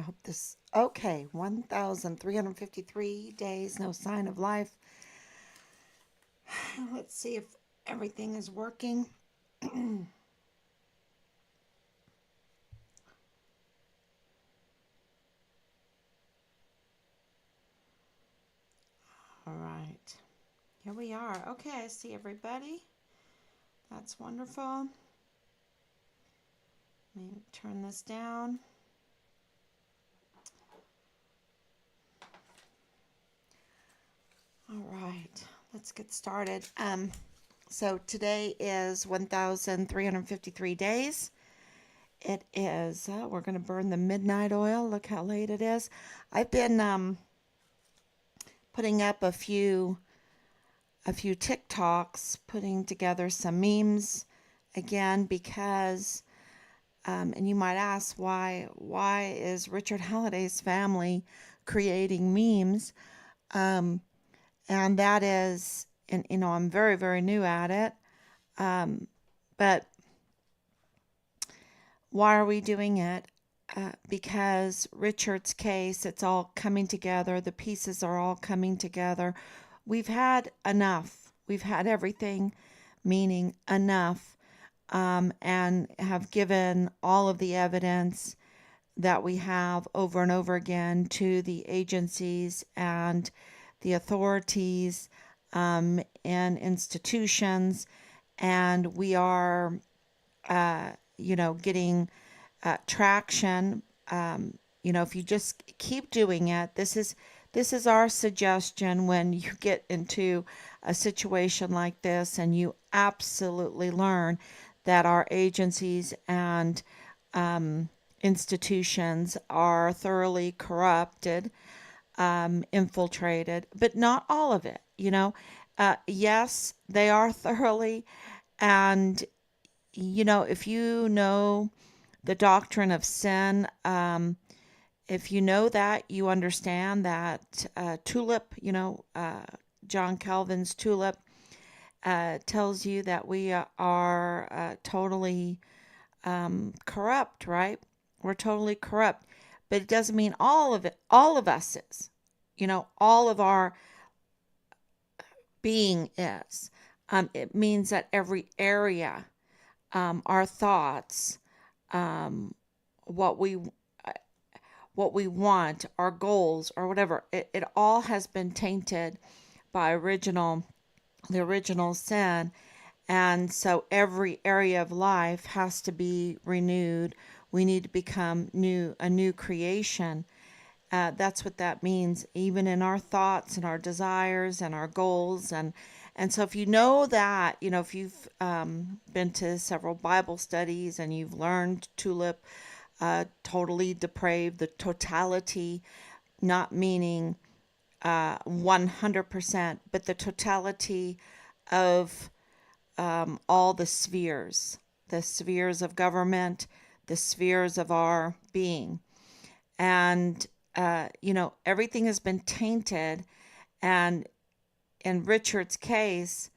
hope this. Okay, 1,353 days, no sign of life. Let's see if everything is working. All right, here we are. Okay, I see everybody. That's wonderful. Let me turn this down. All right, let's get started. So today is 1,353 days. It is, we're going to burn the midnight oil. Look how late it is. I've been putting up a few TikToks, putting together some memes again because, and you might ask why is Richard Halliday's family creating memes? And that is, and I'm very, very new at it. But why are we doing it? Because Richard's case, it's all coming together. The pieces are all coming together. We've had enough. We've had everything, meaning enough, and have given all of the evidence that we have over and over again to the agencies and the authorities and institutions, and we are, getting traction. If you just keep doing it, this is our suggestion when you get into a situation like this, and you absolutely learn that our agencies and institutions are thoroughly corrupted, infiltrated, but not all of it. Yes, they are thoroughly, and if you know the doctrine of sin, if you know that, you understand that tulip, John Calvin's tulip, tells you that we are totally corrupt, right? We're totally corrupt, but it doesn't mean all of it. All of us is, all of our being is. It means that every area, our thoughts, what we want, our goals, or whatever, it all has been tainted by the original sin. And so every area of life has to be renewed. We need to become a new creation. That's what that means, even in our thoughts and our desires and our goals. And so if you know that, if you've been to several Bible studies and you've learned tulip, totally depraved, the totality, not meaning 100%, but the totality of all the spheres of government, the spheres of our being. And, everything has been tainted. And in Richard's case,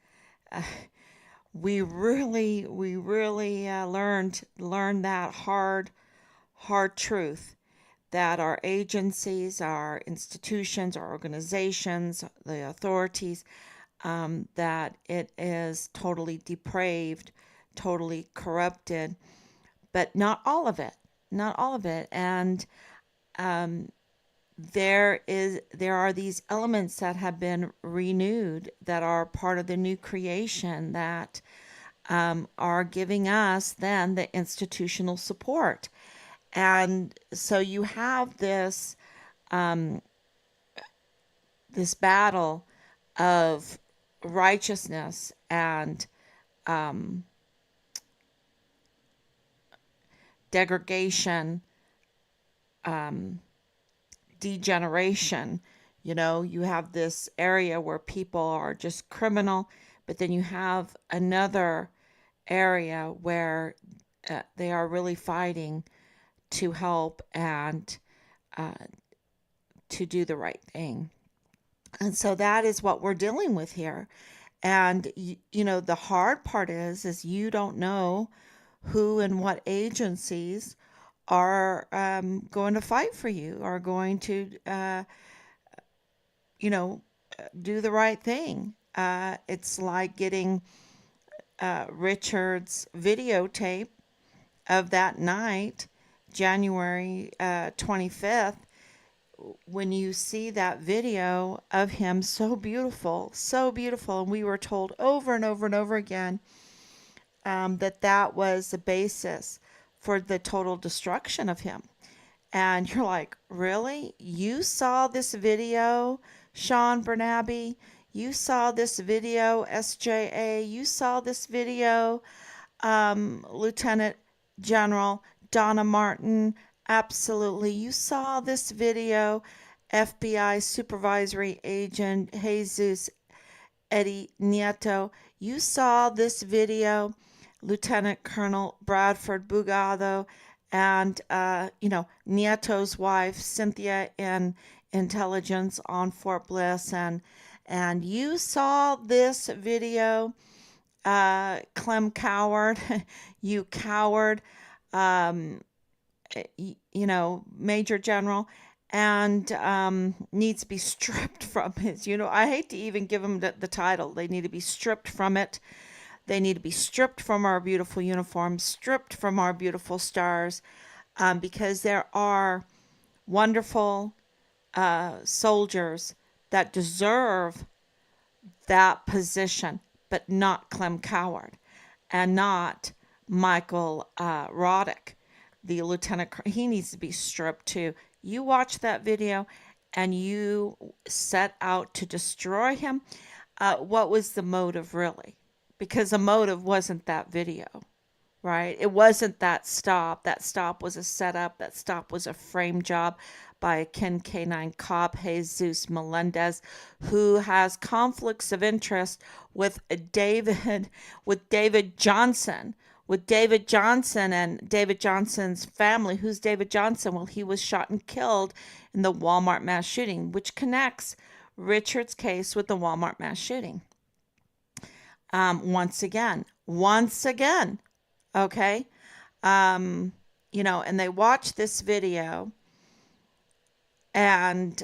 we really learned that hard truth that our agencies, our institutions, our organizations, the authorities, that it is totally depraved, totally corrupted, but not all of it, and there are these elements that have been renewed, that are part of the new creation, that are giving us then the institutional support. And so you have this battle of righteousness and degradation, degeneration. You have this area where people are just criminal, but then you have another area where they are really fighting to help and to do the right thing. And so that is what we're dealing with here. And the hard part is you don't know who and what agencies are going to fight for you, are going to, you know, do the right thing. It's like getting Richard's videotape of that night, January 25th. When you see that video of him, so beautiful, and we were told over and over and over again that that was the basis for the total destruction of him. And you're like, really? You saw this video, Sean Bernabe? You saw this video, SJA? You saw this video, Lieutenant General Donna Martin? Absolutely. You saw this video, FBI Supervisory Agent Jesus Eddie Nieto. You saw this video, Lieutenant Colonel Bradford Bugado, and Nieto's wife Cynthia in intelligence on Fort Bliss, and you saw this video, Clem Coward, you coward, um, Major General, and needs to be stripped from his, I hate to even give him the title. They need to be stripped from it. They need to be stripped from our beautiful uniforms, stripped from our beautiful stars, because there are wonderful soldiers that deserve that position, but not Clem Coward and not Michael Roddick, the lieutenant. He needs to be stripped too. You watch that video and you set out to destroy him. What was the motive, really? Because the motive wasn't that video, right? It wasn't that stop. That stop was a setup. That stop was a frame job by a Ken K9 cop, Jesus Melendez, who has conflicts of interest with David Johnson, and David Johnson's family. Who's David Johnson? Well, he was shot and killed in the Walmart mass shooting, which connects Richard's case with the Walmart mass shooting. Once again, okay? And they watch this video, and,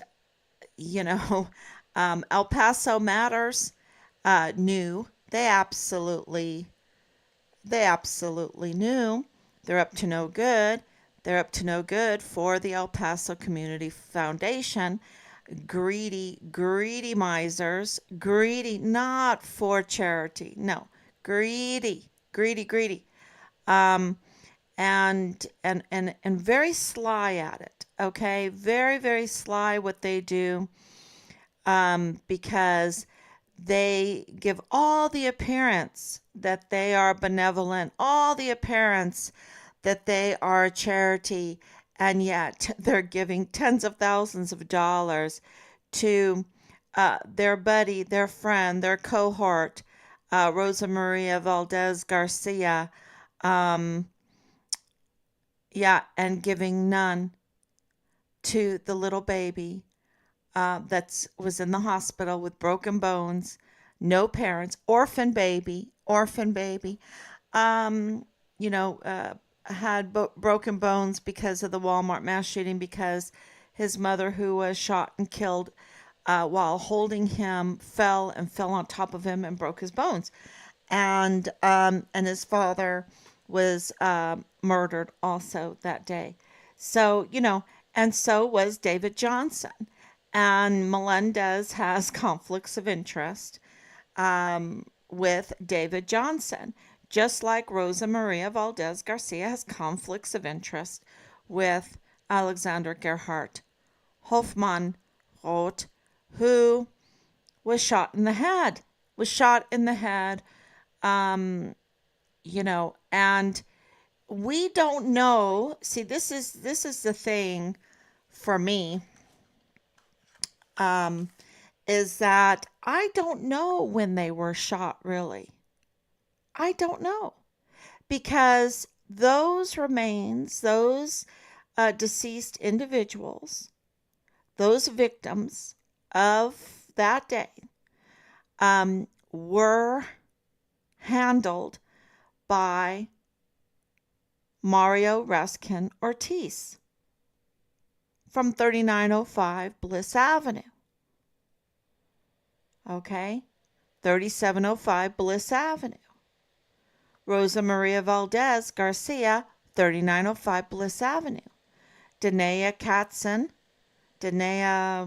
El Paso Matters knew. They absolutely knew. They're up to no good. They're up to no good for the El Paso Community Foundation. Greedy misers, greedy, not for charity, no, greedy, and very sly at it, okay, very, very sly what they do, because they give all the appearance that they are benevolent, all the appearance that they are a charity, and yet they're giving tens of thousands of dollars to their buddy, their friend, their cohort, Rosa Maria Valdez Garcia, and giving none to the little baby that was in the hospital with broken bones, no parents, orphan baby, had broken bones because of the Walmart mass shooting, because his mother, who was shot and killed while holding him, fell on top of him and broke his bones, and his father was murdered also that day. So and so was David Johnson, and Melendez has conflicts of interest with David Johnson, just like Rosa Maria Valdez Garcia has conflicts of interest with Alexander Gerhardt Hofmann Roth, who was shot in the head, and we don't know. See, this is the thing for me, is that I don't know when they were shot, really. I don't know, because those remains, those deceased individuals, those victims of that day, were handled by Mario Ruskin Ortiz from 3905 Bliss Avenue. Okay? 3705 Bliss Avenue. Rosa Maria Valdez Garcia, 3905 Bliss Avenue. Danae Katzen, Danae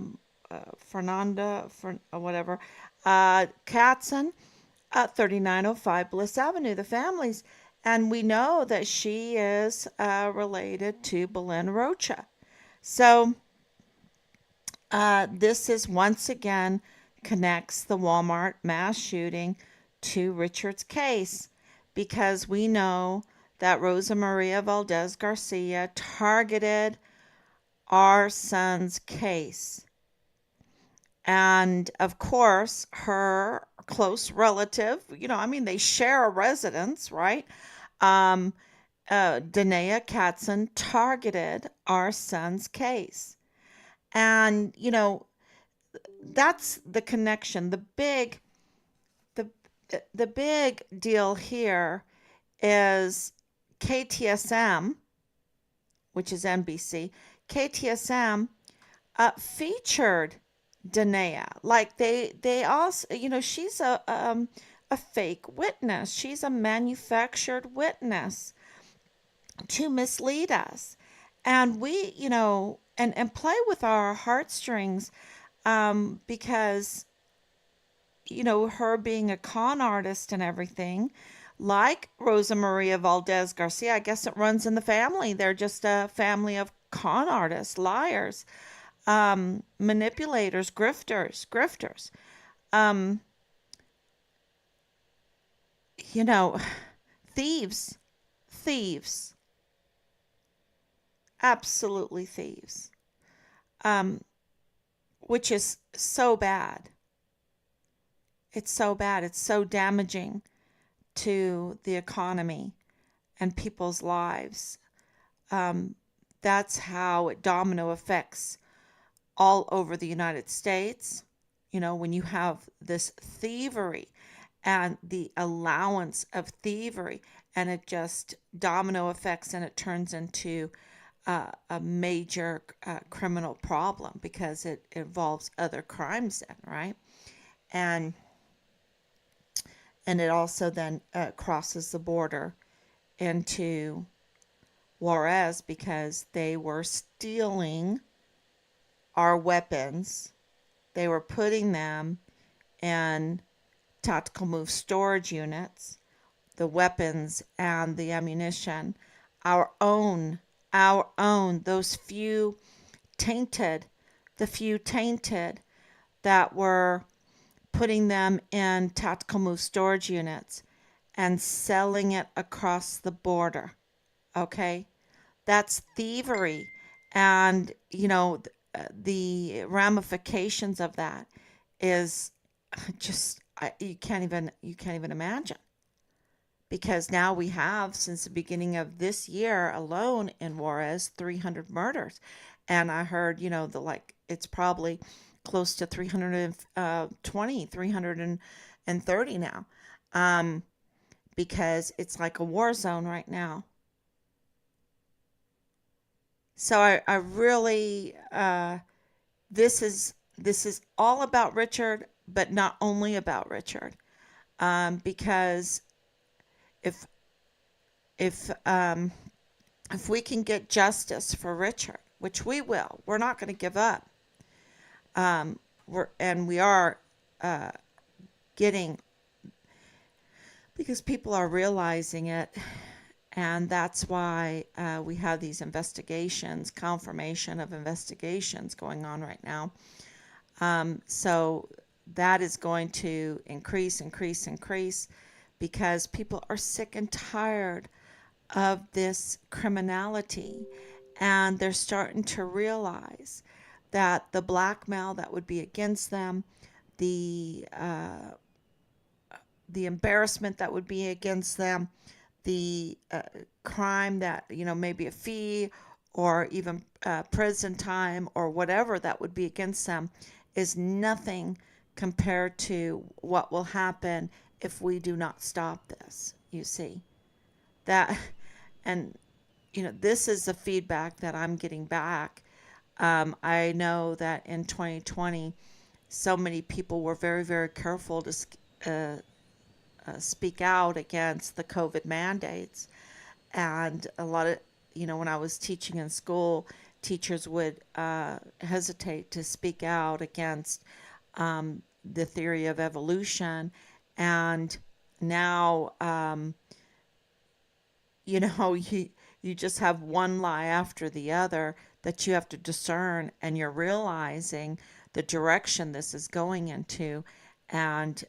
Fernanda, whatever, Katzen, 3905 Bliss Avenue, the families. And we know that she is related to Belen Rocha. So this is once again connects the Walmart mass shooting to Richard's case, because we know that Rosa Maria Valdez Garcia targeted our son's case. And of course, her close relative, they share a residence, right? Danae Katzen targeted our son's case. And, that's the connection. The big deal here is KTSM, which is NBC. KTSM featured Danae. Like they also, she's a fake witness. She's a manufactured witness to mislead us. And we, and play with our heartstrings, because, her being a con artist and everything, like Rosa Maria Valdez Garcia, I guess it runs in the family. They're just a family of con artists, liars, manipulators, grifters. Thieves, absolutely thieves, which is so bad. It's so bad. It's so damaging to the economy and people's lives. That's how it domino affects all over the United States. When you have this thievery and the allowance of thievery, and it just domino effects, and it turns into a major criminal problem, because it involves other crimes then, right? And it also then crosses the border into Juarez, because they were stealing our weapons. They were putting them in tactical move storage units, the weapons and the ammunition, our own, those few tainted that were putting them in tactical move storage units and selling it across the border. Okay? That's thievery. And, the ramifications of that is just, you can't even imagine. Because now we have, since the beginning of this year alone in Juarez, 300 murders. And I heard, it's probably close to 320, 330 now, because it's like a war zone right now. So I really, this is all about Richard, but not only about Richard, because if we can get justice for Richard, which we will, we're not going to give up. We are getting, because people are realizing it, and that's why we have these investigations, confirmation of investigations going on right now. So that is going to increase, because people are sick and tired of this criminality, and they're starting to realize that the blackmail that would be against them, the embarrassment that would be against them, the crime that, maybe a fee or even prison time or whatever that would be against them, is nothing compared to what will happen if we do not stop this, you see. That, and this is the feedback that I'm getting back. I know that in 2020, so many people were very, very careful to uh, speak out against the COVID mandates. And a lot of, when I was teaching in school, teachers would hesitate to speak out against the theory of evolution. And now, you just have one lie after the other that you have to discern, and you're realizing the direction this is going into. And,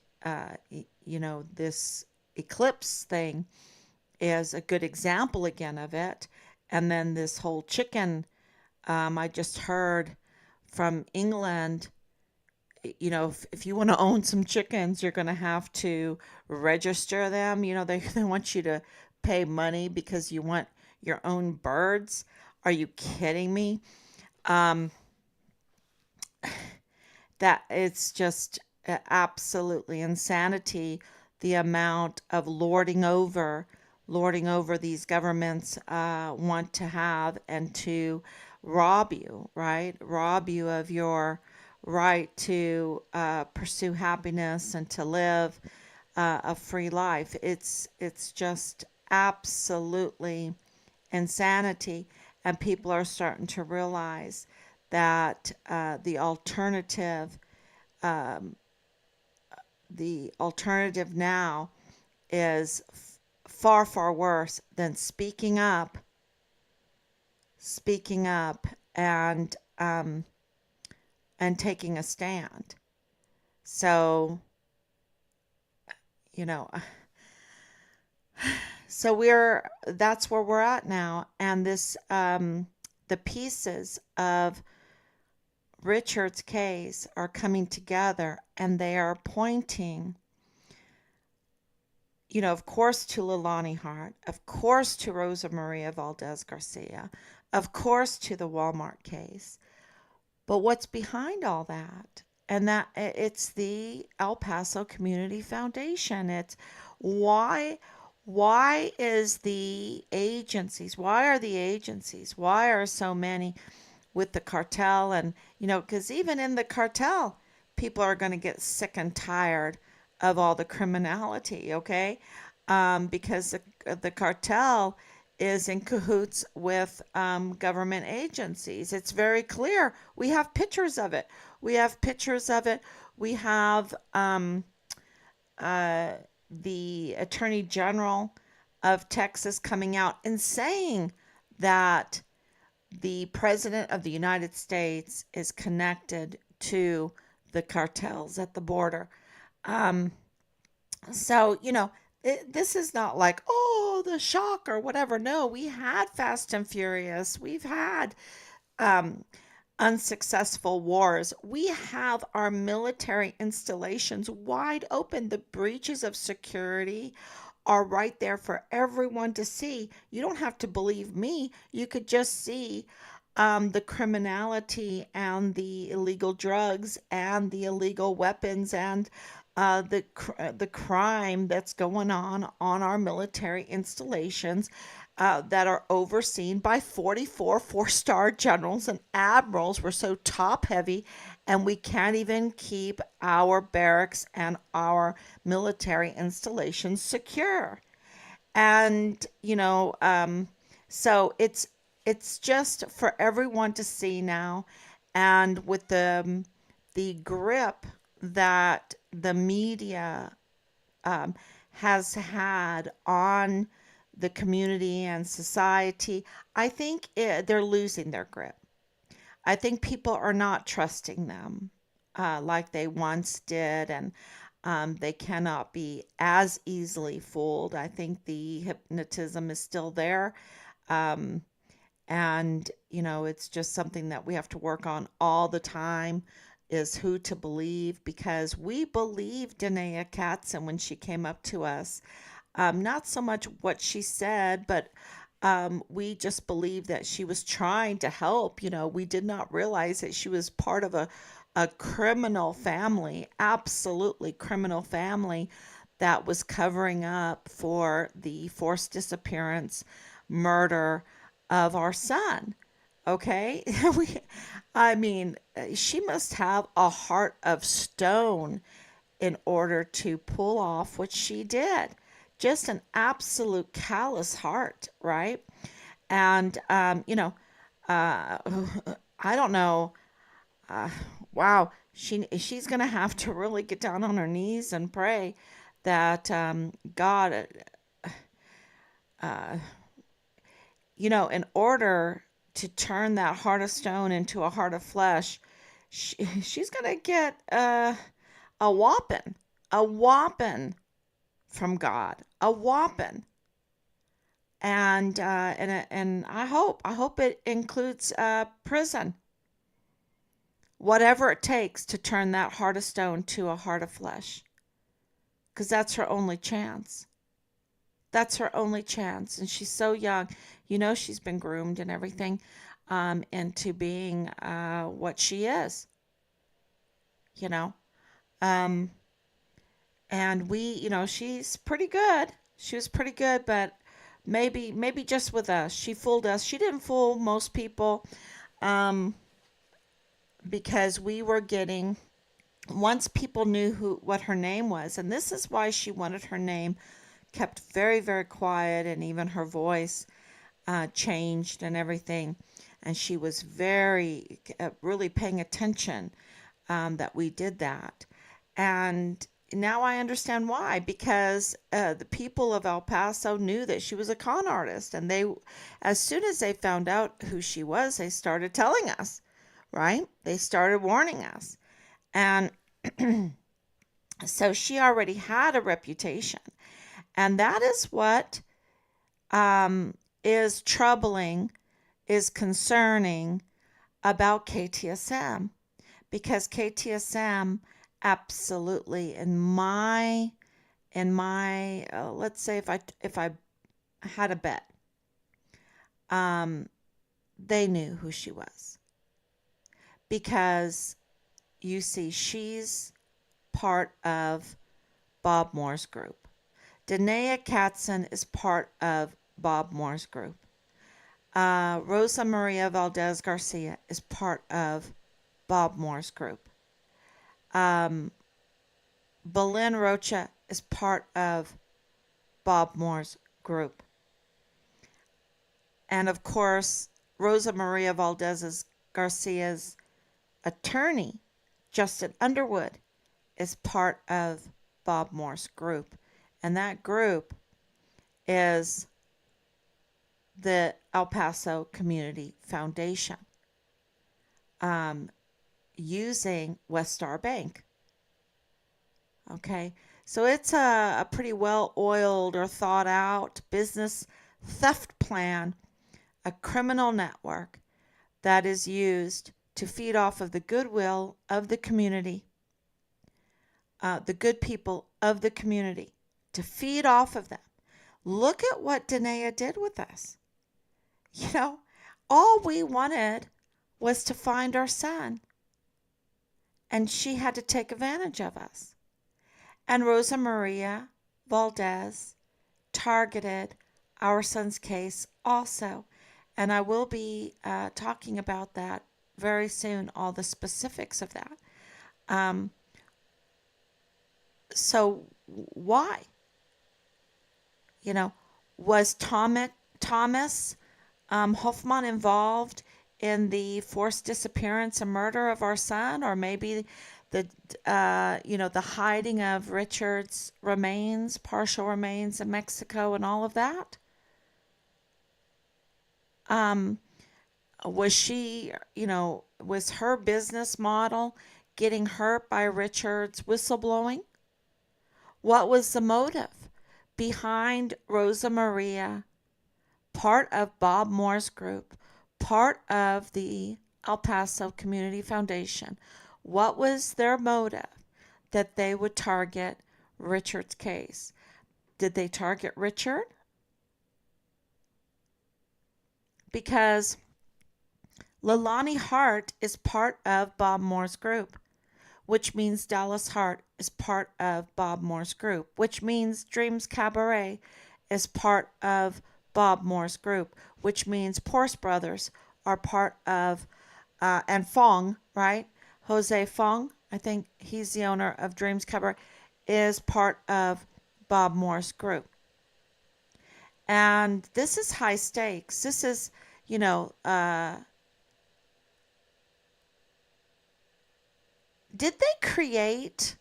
this eclipse thing is a good example again of it. And then this whole chicken, I just heard from England, if you want to own some chickens, you're going to have to register them. They want you to pay money because you want your own birds. Are you kidding me? Um, that it's just absolutely insanity, the amount of lording over these governments want to have, and to rob you, right? Rob you of your right to pursue happiness and to live a free life. It's just absolutely insanity, and people are starting to realize that the alternative now is far, far worse than speaking up and taking a stand. So, you know, so that's where we're at now. And the pieces of Richard's case are coming together, and they are pointing, of course, to Leilani Hart, of course, to Rosa Maria Valdez Garcia, of course, to the Walmart case. But what's behind all that? And that it's the El Paso Community Foundation. It's why why are the agencies, why are so many with the cartel? And because even in the cartel, people are going to get sick and tired of all the criminality, okay? Because the cartel is in cahoots with government agencies. It's very clear. We have pictures of it. We have pictures of it. We have uh, the Attorney General of Texas coming out and saying that the President of the United States is connected to the cartels at the border. Um, this is not like, oh, the shock or whatever. No, we had Fast and Furious. We've had um, unsuccessful wars. We have our military installations wide open. The breaches of security are right there for everyone to see. You don't have to believe me. You could just see the criminality and the illegal drugs and the illegal weapons and the crime that's going on our military installations that are overseen by 44 four-star generals and admirals. We're so top heavy, and we can't even keep our barracks and our military installations secure. And so it's just for everyone to see now. And with the grip that the media um, has had on the community and society, I think they're losing their grip. I think people are not trusting them like they once did, and they cannot be as easily fooled. I think the hypnotism is still there. Um, and, it's just something that we have to work on all the time, is who to believe, because we believed Danae Katzen when she came up to us. Not so much what she said, but we just believed that she was trying to help. We did not realize that she was part of a criminal family, absolutely criminal family, that was covering up for the forced disappearance, murder, of our son. Okay? I mean, she must have a heart of stone in order to pull off what she did. Just an absolute callous heart, right? And, uh, I don't know. Uh, wow, she's gonna have to really get down on her knees and pray that God, uh, in order to turn that heart of stone into a heart of flesh, she's gonna get a whopping, a whopping from God, a whopping. And I hope it includes prison, whatever it takes to turn that heart of stone to a heart of flesh, because that's her only chance. That's her only chance, and she's so young. She's been groomed and everything into being what she is. You know, um, and she's pretty good. She was pretty good, but maybe just with us, she fooled us. She didn't fool most people, um, because we were getting once people knew who what her name was, and this is why she wanted her name kept very, very quiet, and even her voice changed and everything. And she was very, really paying attention that we did that. And now I understand why, because the people of El Paso knew that she was a con artist, and as soon as they found out who she was, they started telling us, right? They started warning us. And so she already had a reputation. And that is what is troubling, is concerning about KTSM, because KTSM absolutely, in my let's say if I had a bet, um, they knew who she was, because you see, she's part of Bob Moore's group. Danae Katzen is part of Bob Moore's group. Rosa Maria Valdez Garcia is part of Bob Moore's group. Um, Belen Rocha is part of Bob Moore's group. And of course, Rosa Maria Valdez Garcia's attorney, Justin Underwood, is part of Bob Moore's group. And that group is the El Paso Community Foundation, using West Star Bank. Okay, so it's a pretty well oiled or thought out business theft plan, a criminal network that is used to feed off of the goodwill of the community, the good people of the community, to feed off of them. Look at what Danae did with us. All we wanted was to find our son, and she had to take advantage of us. And Rosa Maria Valdez targeted our son's case also. And I will be talking about that very soon, all the specifics of that. Um, so why? Was Thomas Hoffman involved in the forced disappearance and murder of our son, or maybe the hiding of Richard's remains, partial remains in Mexico, and all of that? Um, was she, was her business model getting hurt by Richard's whistleblowing? What was the motive behind Rosa Maria, part of Bob Moore's group, part of the El Paso Community Foundation? What was their motive that they would target Richard's case? Did they target Richard? Because Leilani Hart is part of Bob Moore's group, which means Dallas Hart is part of Bob Moore's group, which means Dreams Cabaret is part of Bob Moore's group, which means Porce Brothers are part of, and Fong, right? Jose Fong, I think he's the owner of Dreams Cabaret, is part of Bob Moore's group. And this is high stakes. This is, you know, did they create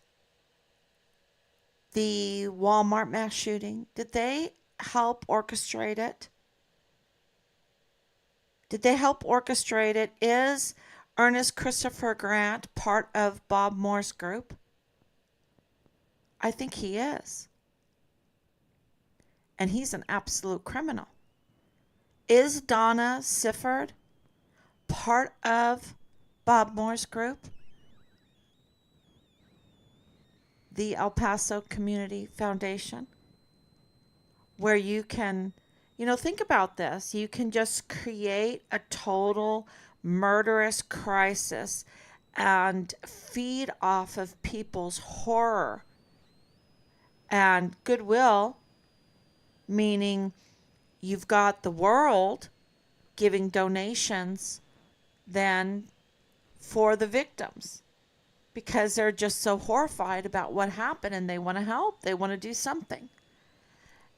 the Walmart mass shooting? Did they help orchestrate it? Did they help orchestrate it? Is Ernest Christopher Grant part of Bob Moore's group? I think he is. And he's an absolute criminal. Is Donna Sifford part of Bob Moore's group? The El Paso Community Foundation, where you can, think about this. You can just create a total murderous crisis and feed off of people's horror and goodwill, meaning you've got the world giving donations then for the victims because they're just so horrified about what happened and they want to help. They want to do something.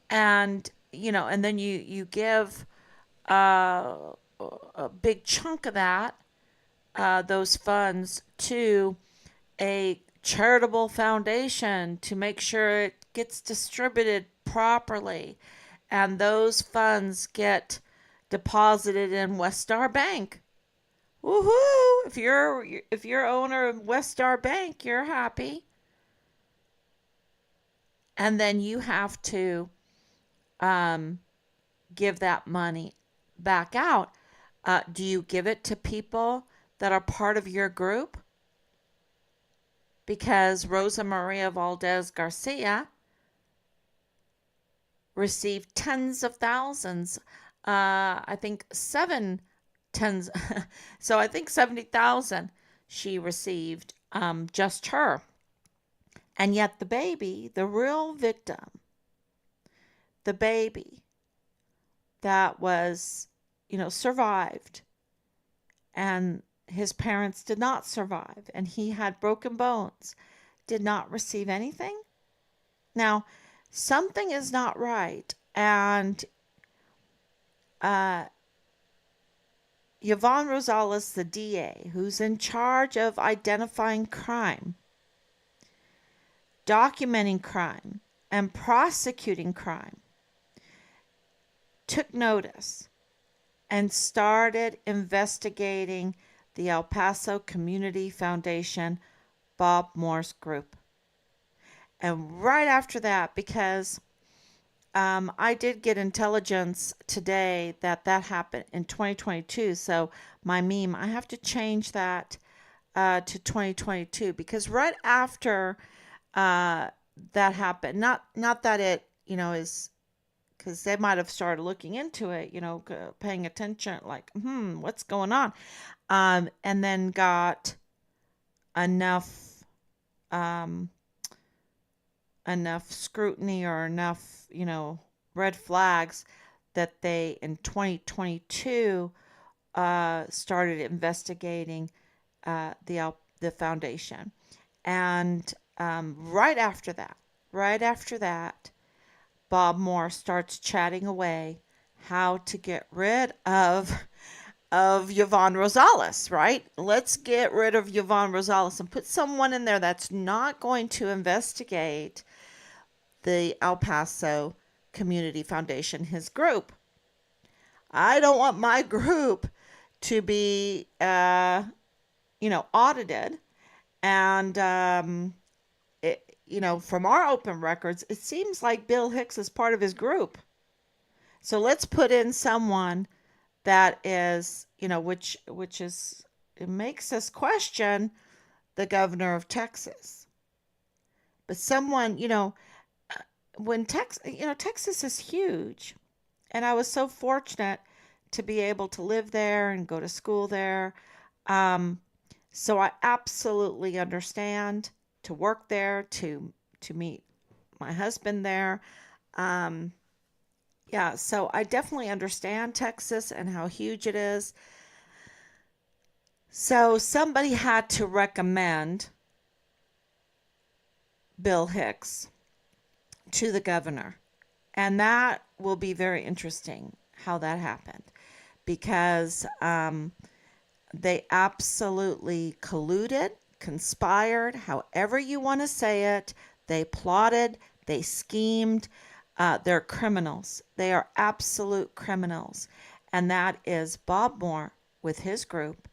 And, and then you give a big chunk of that, those funds, to a charitable foundation to make sure it gets distributed properly. And those funds get deposited in West Star Bank. Woohoo! If you're owner of West Star Bank, you're happy. And then you have to give that money back out. Do you give it to people that are part of your group? Because Rosa Maria Valdez Garcia received tens of thousands. I think seven tens. So I think 70,000 she received, just her. And yet the baby, the real victim, the baby that was, survived, and his parents did not survive, and he had broken bones, did not receive anything. Now, something is not right, and Yvonne Rosales, the DA, who's in charge of identifying crime, documenting crime, and prosecuting crime, took notice and started investigating the El Paso Community Foundation, Bob Moore's group. And right after that, because I did get intelligence today that happened in 2022. So my meme, I have to change that to 2022, because right after that happened, not that it, is, because they might have started looking into it, paying attention, like, what's going on? And then got enough scrutiny or enough, red flags that they, in 2022, started investigating the foundation. And right after that, Bob Moore starts chatting away how to get rid of Yvonne Rosales, right? Let's get rid of Yvonne Rosales and put someone in there that's not going to investigate the El Paso Community Foundation, his group. I don't want my group to be, audited. And, from our open records, it seems like Bill Hicks is part of his group. So let's put in someone that is, which is, it makes us question the governor of Texas. But someone, when Texas is huge, and I was so fortunate to be able to live there and go to school there. So I absolutely understand, to work there, to meet my husband there. Yeah, so I definitely understand Texas and how huge it is. So somebody had to recommend Bill Hicks to the governor. And that will be very interesting how that happened because they absolutely colluded, conspired, however you want to say it. They plotted, they schemed. They're criminals. They are absolute criminals. And that is Bob Moore with his group,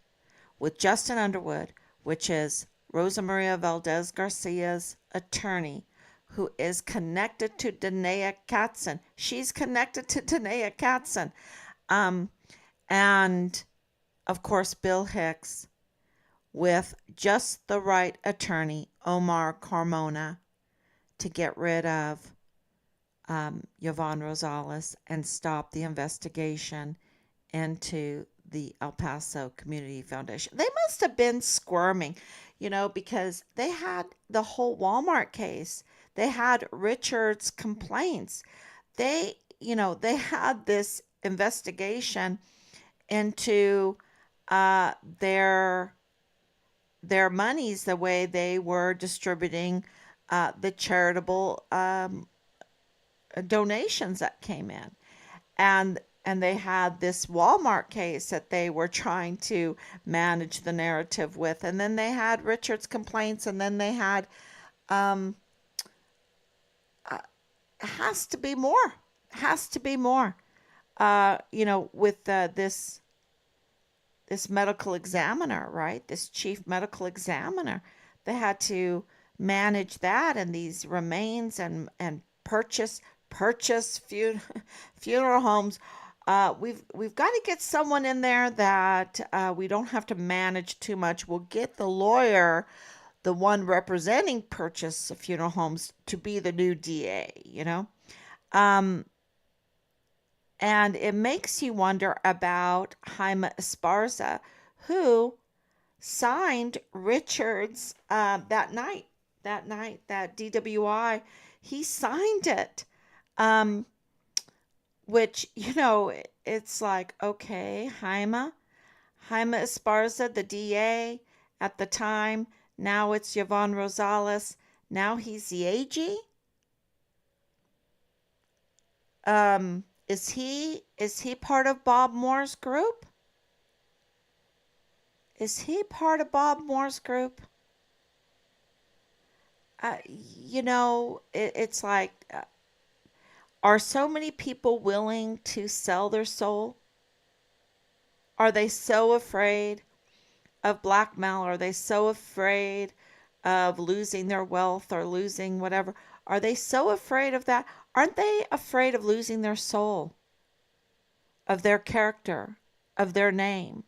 with Justin Underwood, which is Rosa Maria Valdez Garcia's attorney, who is connected to Danae Katzen. She's connected to Danae Katzen. Um, and of course, Bill Hicks with just the right attorney, Omar Carmona, to get rid of Yvonne Rosales and stop the investigation into the El Paso Community Foundation. They must have been squirming, because they had the whole Walmart case. They had Richard's complaints. They had this investigation into uh, their their monies, the way they were distributing the charitable donations that came in, and they had this Walmart case that they were trying to manage the narrative with, and then they had Richard's complaints, and then they had um, has to be more, has to be more. With this medical examiner, right? This chief medical examiner. They had to manage that and these remains and purchase funeral homes. We've got to get someone in there that we don't have to manage too much. We'll get the lawyer, the one representing purchase funeral homes, to be the new DA. Um, and it makes you wonder about Jaime Esparza, who signed Richards that DWI. He signed it. Um, which, it's like, okay, Jaime Esparza, the DA at the time. Now it's Yvonne Rosales. Now he's the AG. Is he part of Bob Moore's group? Is he part of Bob Moore's group? It's like, are so many people willing to sell their soul? Are they so afraid of blackmail? Are they so afraid of losing their wealth or losing whatever? Are they so afraid of that? Aren't they afraid of losing their soul, of their character, of their name,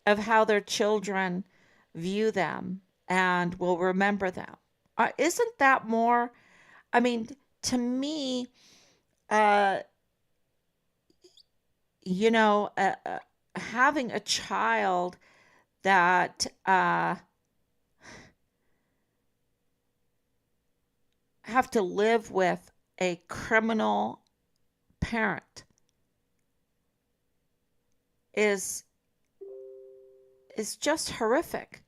of how their children view them and will remember them? Isn't that more? I mean, to me, uh, you know, uh, uh, having a child that have to live with a criminal parent is is just horrific.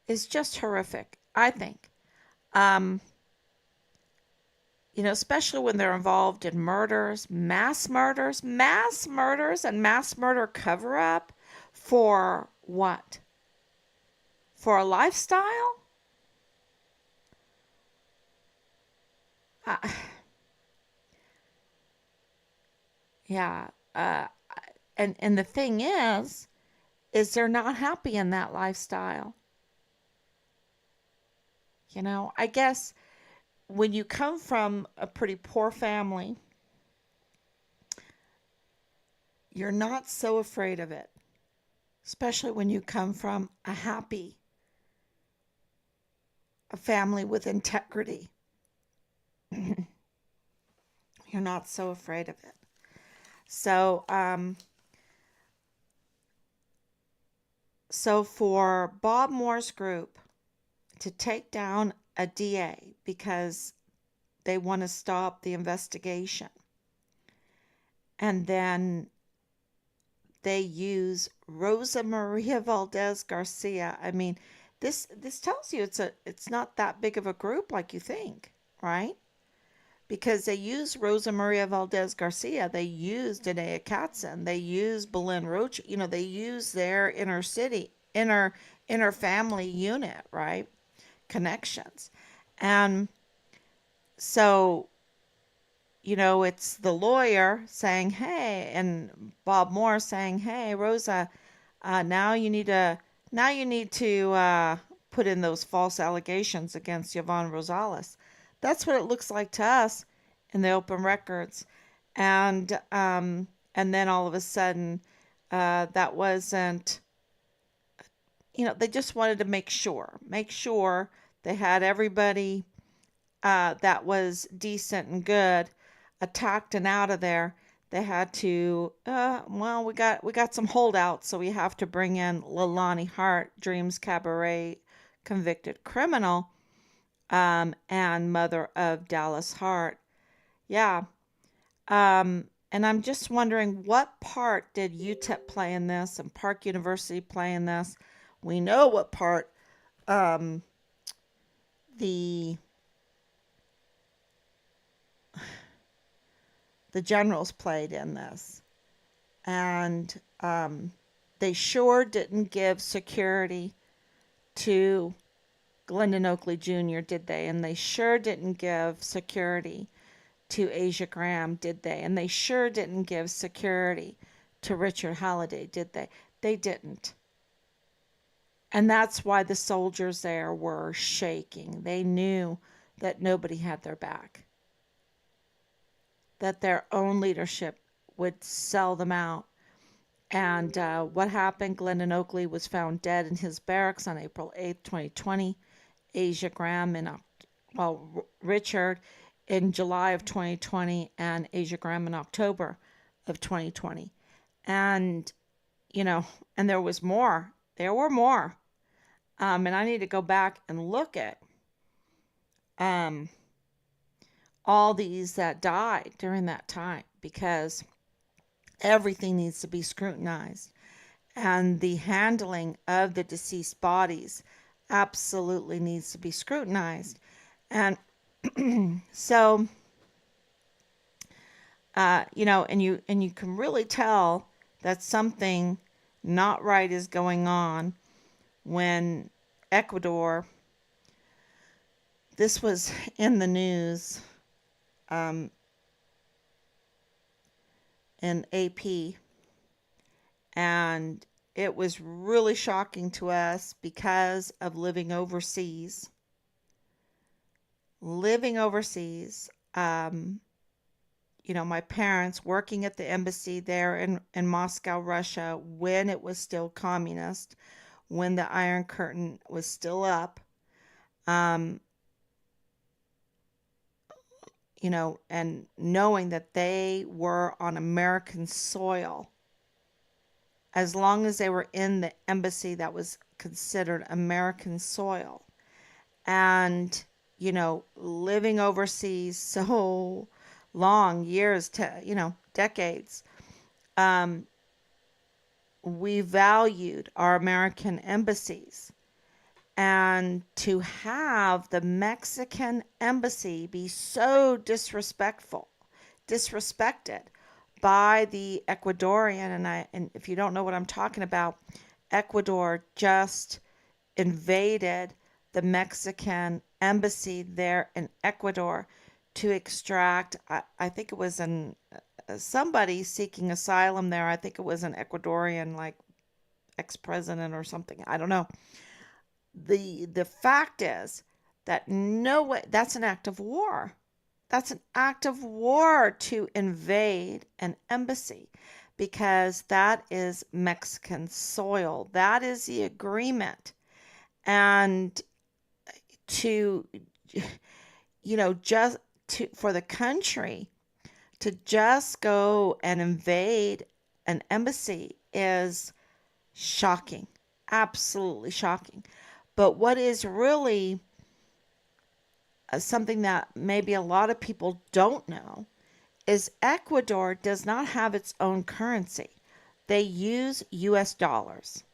Is just horrific, I think. Um, especially when they're involved in mass murders, and mass murder cover up for what? For a lifestyle? Uh, yeah. And the thing is they're not happy in that lifestyle. I guess when you come from a pretty poor family, you're not so afraid of it, especially when you come from a family with integrity. You're not so afraid of it. So for Bob Moore's group to take down a DA because they want to stop the investigation. And then they use Rosa Maria Valdez Garcia. I mean, this tells you it's not that big of a group like you think, right? Because they use Rosa Maria Valdez Garcia, they use Danae Katzen, they use Belen Roach, they use their inner family unit, right? Connections. And so, it's the lawyer saying, "Hey," and Bob Moore saying, "Hey, Rosa, now you need to put in those false allegations against Yvonne Rosales." That's what it looks like to us in the open records, and then all of a sudden, that wasn't. They just wanted to make sure they had everybody that was decent and good attacked and out of there. They had to, well, we got some holdouts, so we have to bring in Leilani Hart, Dreams Cabaret convicted criminal, and mother of Dallas Hart. Yeah. And I'm just wondering, what part did UTEP play in this and Park University play in this? We know what part um, the the generals played in this, and they sure didn't give security to Glendon Oakley Jr., did they? And they sure didn't give security to Asia Graham, did they? And they sure didn't give security to Richard Halliday, did they? They didn't. And that's why the soldiers there were shaking. They knew that nobody had their back, that their own leadership would sell them out. And what happened? Glendon Oakley was found dead in his barracks on April 8th, 2020. Asia Graham Richard in July of 2020, and Asia Graham in October of 2020. And, and there was more. There were more. And I need to go back and look at um, all these that died during that time, because everything needs to be scrutinized. And the handling of the deceased bodies absolutely needs to be scrutinized. And so, and you can really tell that something not right is going on when Ecuador, this was in the news, in AP, and it was really shocking to us because of living overseas. My parents working at the embassy there in Moscow, Russia, when it was still communist, when the Iron Curtain was still up, um, and knowing that they were on American soil. As long as they were in the embassy, that was considered American soil. And, living overseas so long, years, decades, we valued our American embassies. And to have the Mexican embassy be so disrespected by the Ecuadorian, and if you don't know what I'm talking about, Ecuador just invaded the Mexican embassy there in Ecuador to extract, I think it was somebody seeking asylum there. I think it was an Ecuadorian, like, ex-president or something. I don't know. The fact is that no way, that's an act of war. That's an act of war to invade an embassy, because that is Mexican soil. That is the agreement. And to, just for the country to just go and invade an embassy is shocking. Absolutely shocking. But what is really something that maybe a lot of people don't know is Ecuador does not have its own currency. They use US dollars.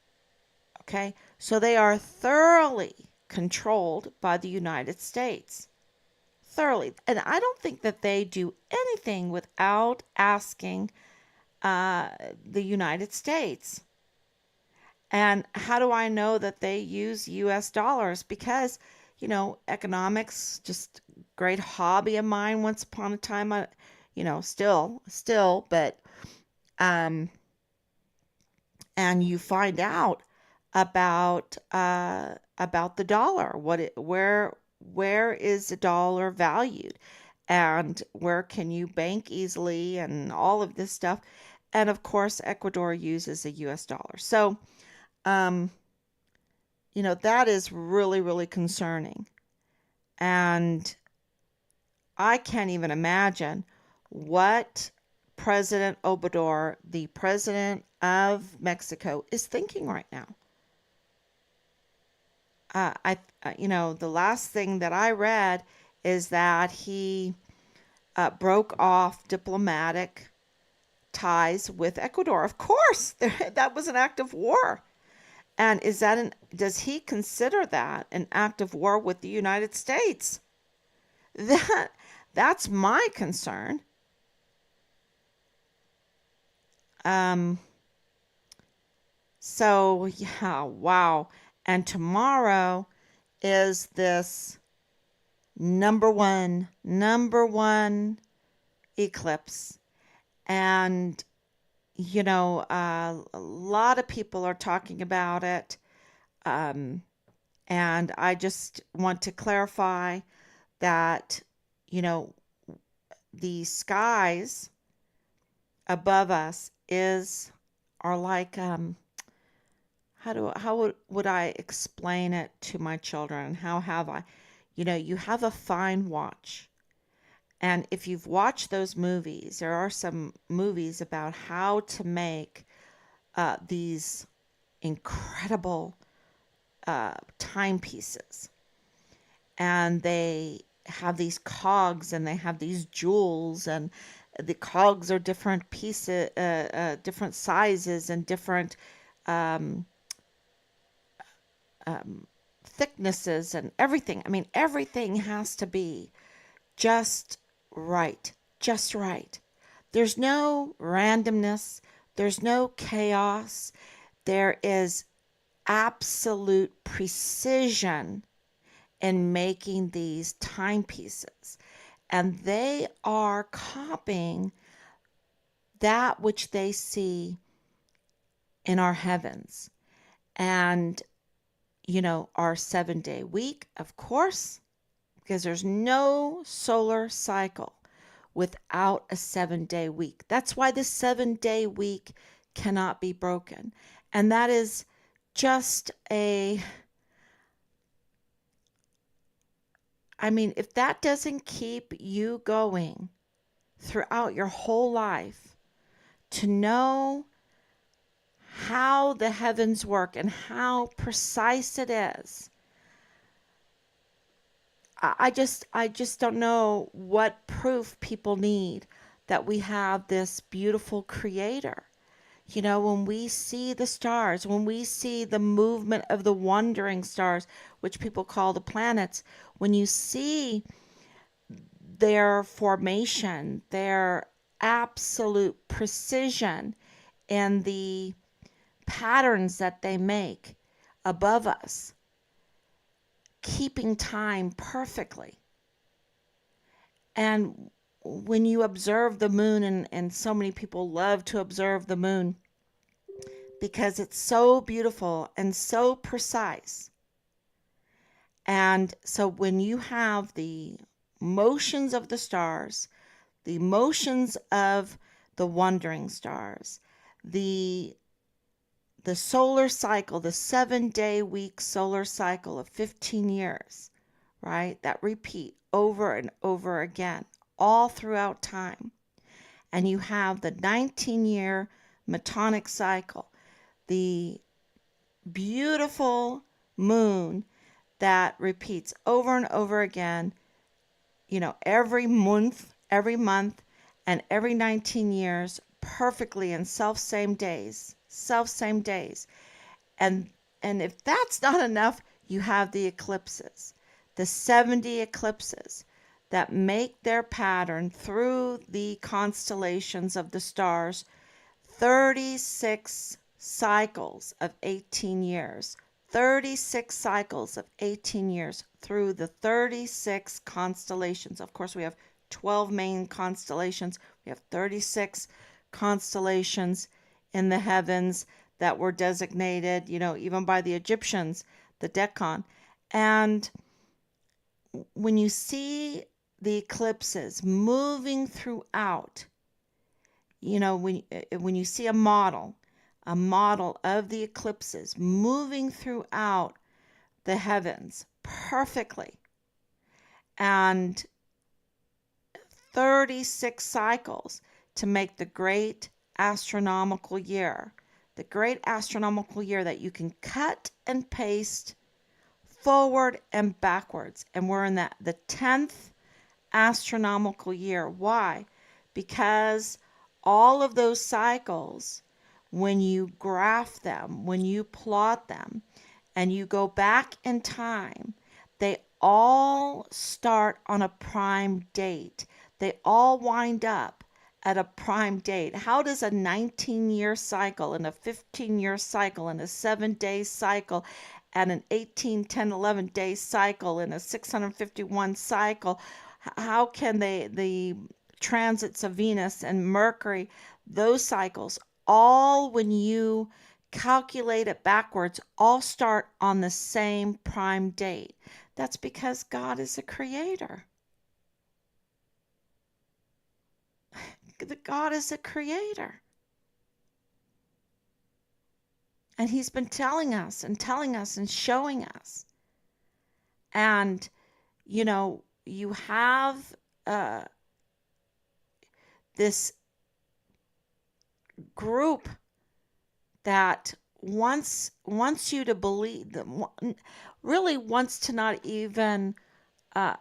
Okay? So they are thoroughly controlled by the United States. Thoroughly. And I don't think that they do anything without asking the United States. And how do I know that they use US dollars? Because, economics, just great hobby of mine once upon a time. Still, but, um, and you find out about the dollar, where is the dollar valued, and where can you bank easily, and all of this stuff. And of course, Ecuador uses a US dollar. So, um, that is really, really concerning. And I can't even imagine what President Obrador, the president of Mexico, is thinking right now. The last thing that I read is that he broke off diplomatic ties with Ecuador. Of course, that was an act of war. And does he consider that an act of war with the United States? That that's my concern. Um, so yeah, wow. And tomorrow is this number one eclipse. And, a lot of people are talking about it. Um, and I just want to clarify that, you know, the skies above us are like, how would I explain it to my children? How have I? You have a fine watch. And if you've watched those movies, there are some movies about how to make these incredible timepieces. And they have these cogs and they have these jewels, and the cogs are different pieces, different sizes, and different um, um, thicknesses and everything. I mean, everything has to be just right, just right. There's no randomness, there's no chaos, there is absolute precision in making these timepieces. And they are copying that which they see in our heavens. And, our 7-day week, of course, because there's no solar cycle without a 7-day week. That's why the 7-day week cannot be broken. And that is just if that doesn't keep you going throughout your whole life to know how the heavens work and how precise it is, I just don't know what proof people need that we have this beautiful creator. When we see the stars, when we see the movement of the wandering stars, which people call the planets, when you see their formation, their absolute precision, and the patterns that they make above us, keeping time perfectly. And when you observe the moon, and so many people love to observe the moon because it's so beautiful and so precise. And so when you have the motions of the stars, the motions of the wandering stars, the solar cycle, the 7-day week solar cycle of 15 years, right? That repeat over and over again, all throughout time. And you have the 19-year Metonic cycle, the beautiful moon that repeats over and over again every month, and every 19 years, perfectly in self same days. And if that's not enough, you have the eclipses, the 70 eclipses that make their pattern through the constellations of the stars, 36 cycles of 18 years. 36 cycles of 18 years through the 36 constellations. Of course, we have 12 main constellations. We have 36 constellations in the heavens that were designated, even by the Egyptians, the Deccan. And when you see the eclipses moving throughout, when you see a model of the eclipses moving throughout the heavens perfectly, and 36 cycles to make the great astronomical year, that you can cut and paste forward and backwards. And we're in the 10th astronomical year. Why? Because all of those cycles, when you graph them, when you plot them, and you go back in time, they all start on a prime date. They all wind up at a prime date. How does a 19-year cycle and a 15-year cycle and a 7-day cycle and an 18, 10, 11-day cycle and a 651 cycle, how can the transits of Venus and Mercury, those cycles, all, when you calculate it backwards, all start on the same prime date? That's because God is a creator. God is a creator. And he's been telling us and showing us. And, you have this group that wants you to believe, really wants to not even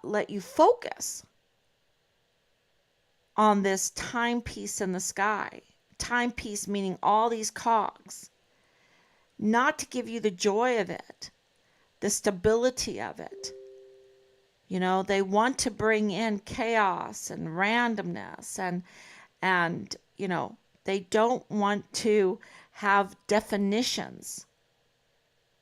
let you focus on this timepiece in the sky. Timepiece meaning all these cogs. Not to give you the joy of it, the stability of it. They want to bring in chaos and randomness, and they don't want to have definitions,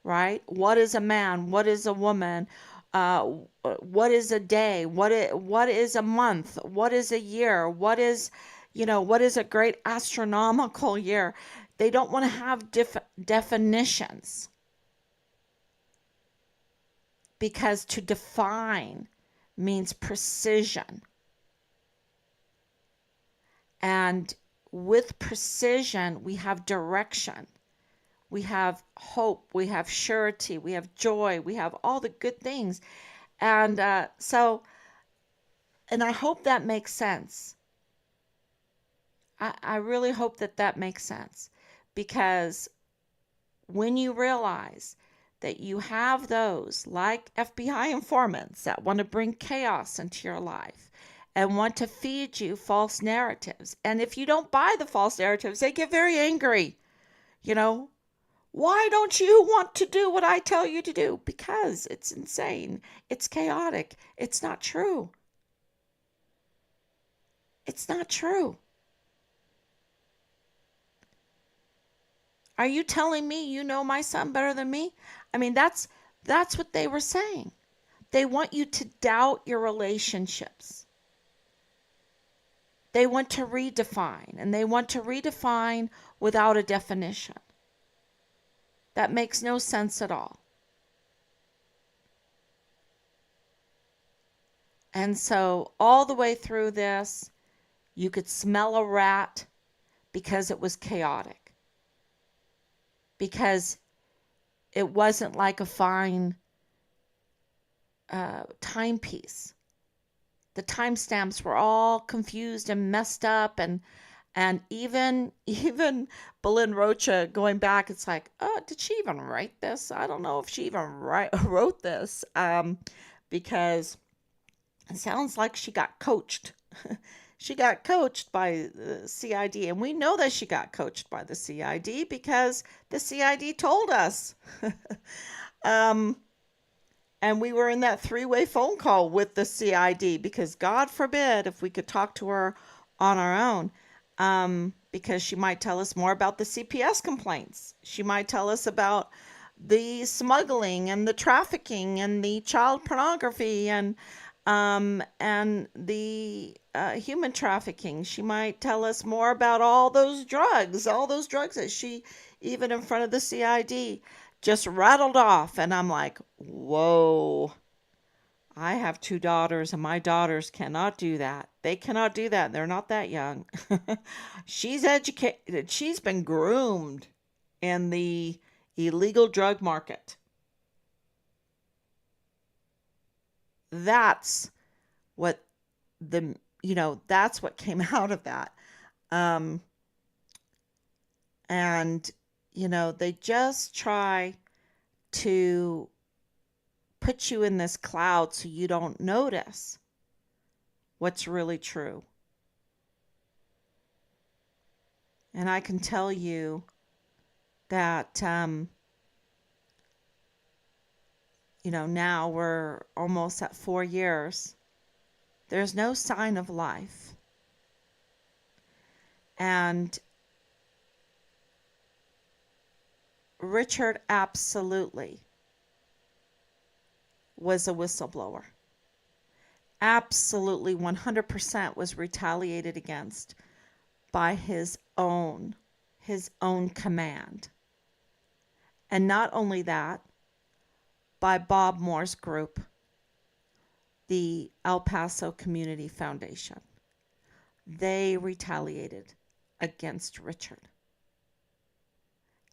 right? What is a man? What is a woman? What is a day? What is a month? What is a year? What is a great astronomical year? They don't want to have definitions, because to define means precision. And with precision, we have direction. We have hope. We have surety. We have joy. We have all the good things. And and I hope that makes sense. I really hope that makes sense. Because when you realize that you have those like FBI informants that want to bring chaos into your life and want to feed you false narratives, and if you don't buy the false narratives, they get very angry. Why don't you want to do what I tell you to do? Because it's insane. It's chaotic. It's not true. It's not true. Are you telling me you know my son better than me? I mean, that's what they were saying. They want you to doubt your relationships. They want to redefine, and they want to redefine without a definition. That makes no sense at all. And so all the way through this, you could smell a rat because it was chaotic. Because it wasn't like a fine timepiece. The timestamps were all confused and messed up, and even Belinda Rocha going back, it's like, oh, did she even write this? I don't know if she even wrote this, because It sounds like she got coached. She got coached by the CID, and we know that she got coached by the CID because the CID told us. um, and we were in that three-way phone call with the CID because God forbid if we could talk to her on our own, because she might tell us more about the CPS complaints. She might tell us about the smuggling and the trafficking and the child pornography and the human trafficking. She might tell us more about all those drugs that she, even in front of the CID, just rattled off. And I'm like, whoa, I have two daughters, and my daughters cannot do that. They cannot do that. They're not that young. She's educated. She's been groomed in the illegal drug market. That's what that's what came out of that. Um, and, they just try to put you in this cloud so you don't notice what's really true. And I can tell you that, now we're almost at 4 years. There's no sign of life. And Richard absolutely was a whistleblower. Absolutely 100% was retaliated against by his own command. And not only that, by Bob Moore's group, the El Paso Community Foundation. They retaliated against Richard.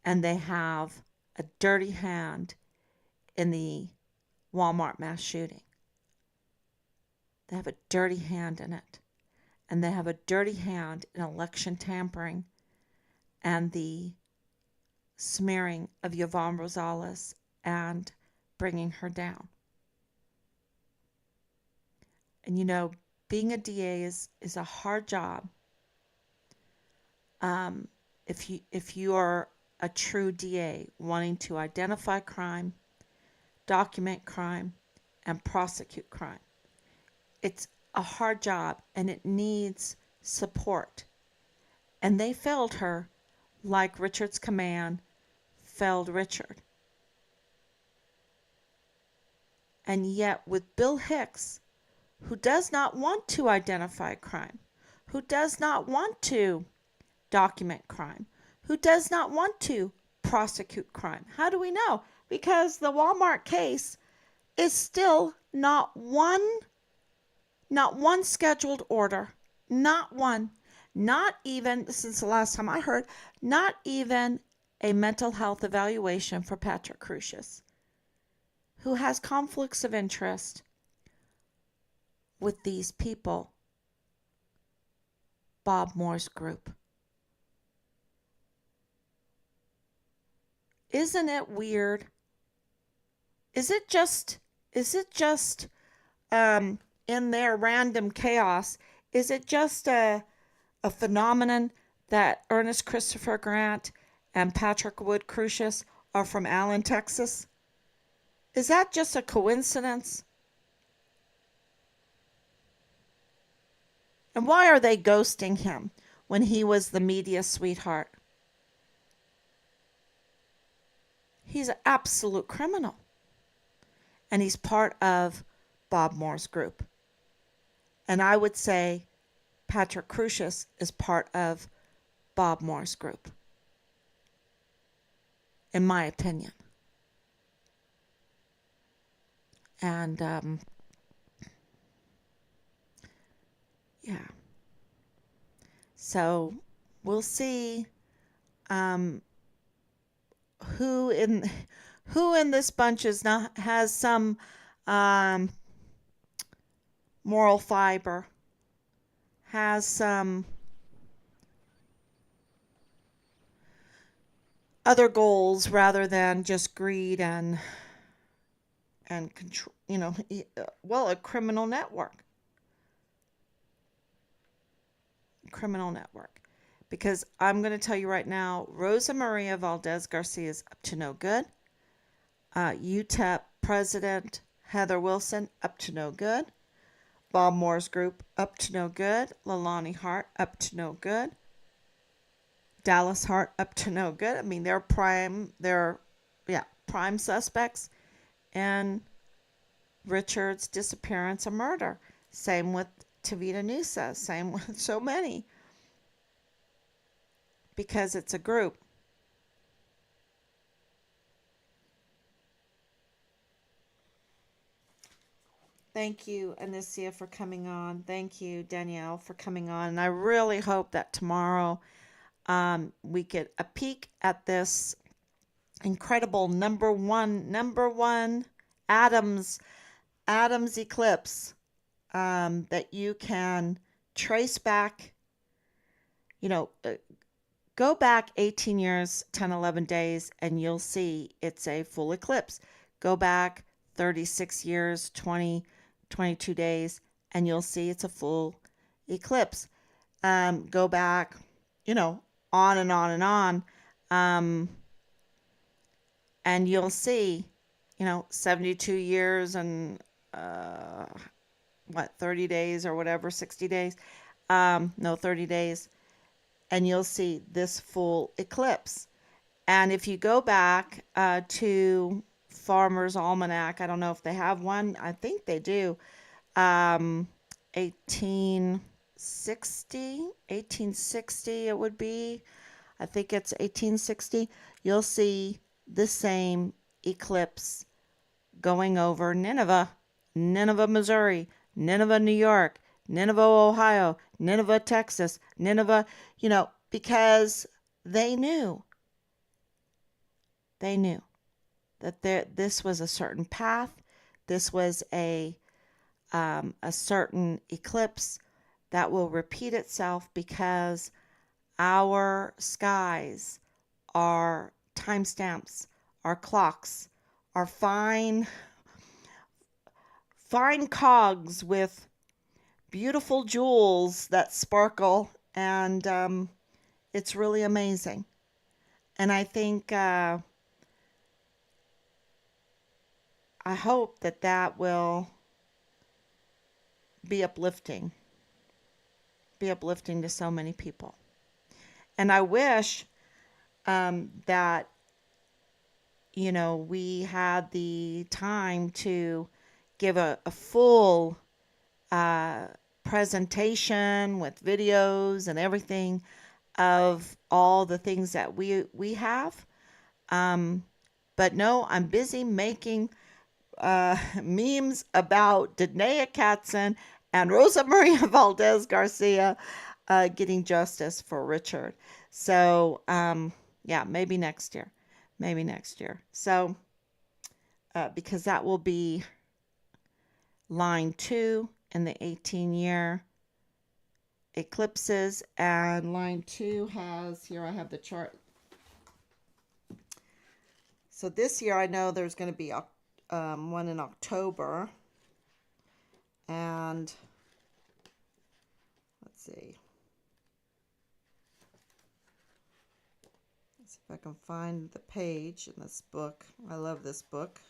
And they have a dirty hand in the Walmart mass shooting. They have a dirty hand in it. And they have a dirty hand in election tampering and the smearing of Yvonne Rosales and bringing her down. And being a DA is a hard job. If you are a true DA wanting to identify crime, document crime, and prosecute crime, it's a hard job and it needs support. And they failed her like Richard's command failed Richard. And yet with Bill Hicks, who does not want to identify crime, who does not want to document crime, who does not want to prosecute crime. How do we know? Because the Walmart case is still not one scheduled order, not one, not even, since the last time I heard, not even a mental health evaluation for Patrick Crucius, who has conflicts of interest with these people, Bob Moore's group. Isn't it weird? Is it just in their random chaos, is it just a phenomenon that Ernest Christopher Grant and Patrick Wood Crucius are from Allen, Texas? Is that just a coincidence? And why are they ghosting him when he was the media sweetheart? He's an absolute criminal. And he's part of Bob Moore's group. And I would say Patrick Crucius is part of Bob Moore's group, in my opinion. And, yeah. So we'll see who in this bunch has some moral fiber, has some other goals rather than just greed and control, a criminal network. criminal network. Because I'm going to tell you right now, Rosa Maria Valdez Garcia is up to no good. UTEP President Heather Wilson, up to no good. Bob Moore's group, up to no good. Leilani Hart, up to no good. Dallas Hart, up to no good. I mean, they're prime suspects in Richard's disappearance and murder. Same with Tavita Nusa. Same with so many. Because it's a group. Thank you, Anicia, for coming on. Thank you, Danielle, for coming on. And I really hope that tomorrow we get a peek at this incredible number one Adams eclipse that you can trace back. Go back 18 years, 10, 11 days, and you'll see it's a full eclipse. Go back 36 years, 20, 22 days, and you'll see it's a full eclipse. Go back, on and on and on. And you'll see, 72 years and 30 days or whatever, 60 days. 30 days. And you'll see this full eclipse. And if you go back to Farmer's Almanac, I don't know if they have one. I think they do. 1860 it would be. I think it's 1860. You'll see the same eclipse going over Nineveh, Missouri, Nineveh, New York, Nineveh, Ohio, Nineveh, Texas, Nineveh, because they knew that this was a certain path. This was a certain eclipse that will repeat itself because our skies are timestamps, our clocks, are fine cogs with beautiful jewels that sparkle, and it's really amazing. And I think I hope that will be uplifting to so many people. And I wish that we had the time to give a full presentation with videos and everything of all the things that we have. But no, I'm busy making memes about Danae Katzen and Rosa Maria Valdez Garcia getting justice for Richard. So, maybe next year. So, because that will be line 2 in the 18-year eclipses, and line 2 has, here I have the chart. So this year I know there's going to be one in October, and let's see if I can find the page in this book. I love this book.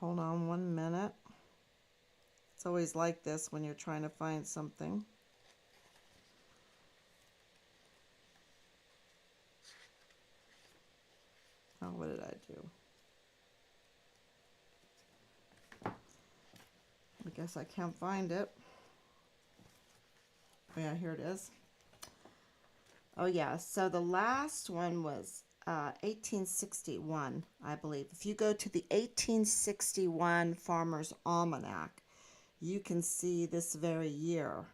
Hold on 1 minute. It's always like this when you're trying to find something. Oh, what did I do? I guess I can't find it. Oh, yeah, here it is. Oh, yeah, so the last one was 1861, I believe. If you go to the 1861 Farmer's Almanac, you can see this very year.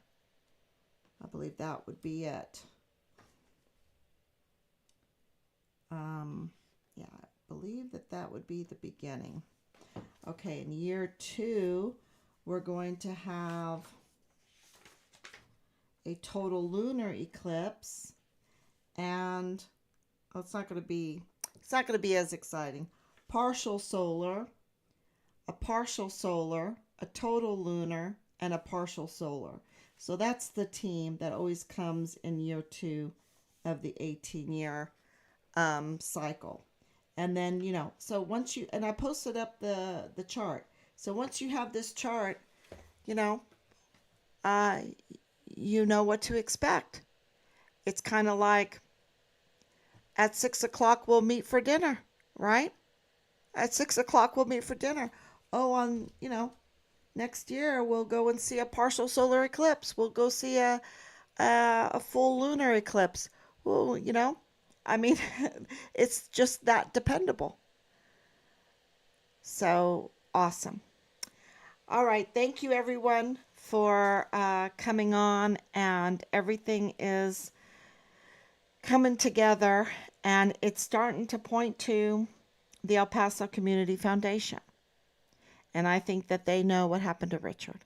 I believe that would be it. Yeah, I believe that would be the beginning. Okay, in year 2, we're going to have a total lunar eclipse, and it's not going to be as exciting. Partial solar, a partial solar, a total lunar, and a partial solar. So that's the team that always comes in year 2 of the 18-year cycle. And then, so once you, and I posted up the chart. So once you have this chart, you know, uh, you know what to expect. It's kind of like at 6 o'clock we'll meet for dinner, right? At 6 o'clock we'll meet for dinner. Oh, next year we'll go and see a partial solar eclipse. We'll go see a full lunar eclipse. Well, I mean, it's just that dependable. So awesome. All right. Thank you, everyone, for coming on. And everything is coming together. And it's starting to point to the El Paso Community Foundation. And I think that they know what happened to Richard.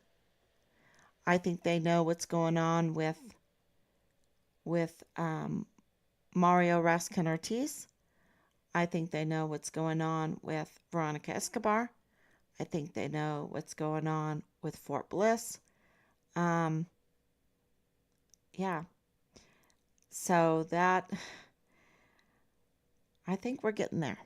I think they know what's going on with Mario Raskin Ortiz. I think they know what's going on with Veronica Escobar. I think they know what's going on with Fort Bliss. Um, yeah. So I think we're getting there.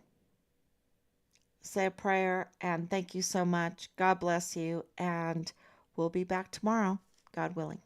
Say a prayer and thank you so much. God bless you. And we'll be back tomorrow, God willing.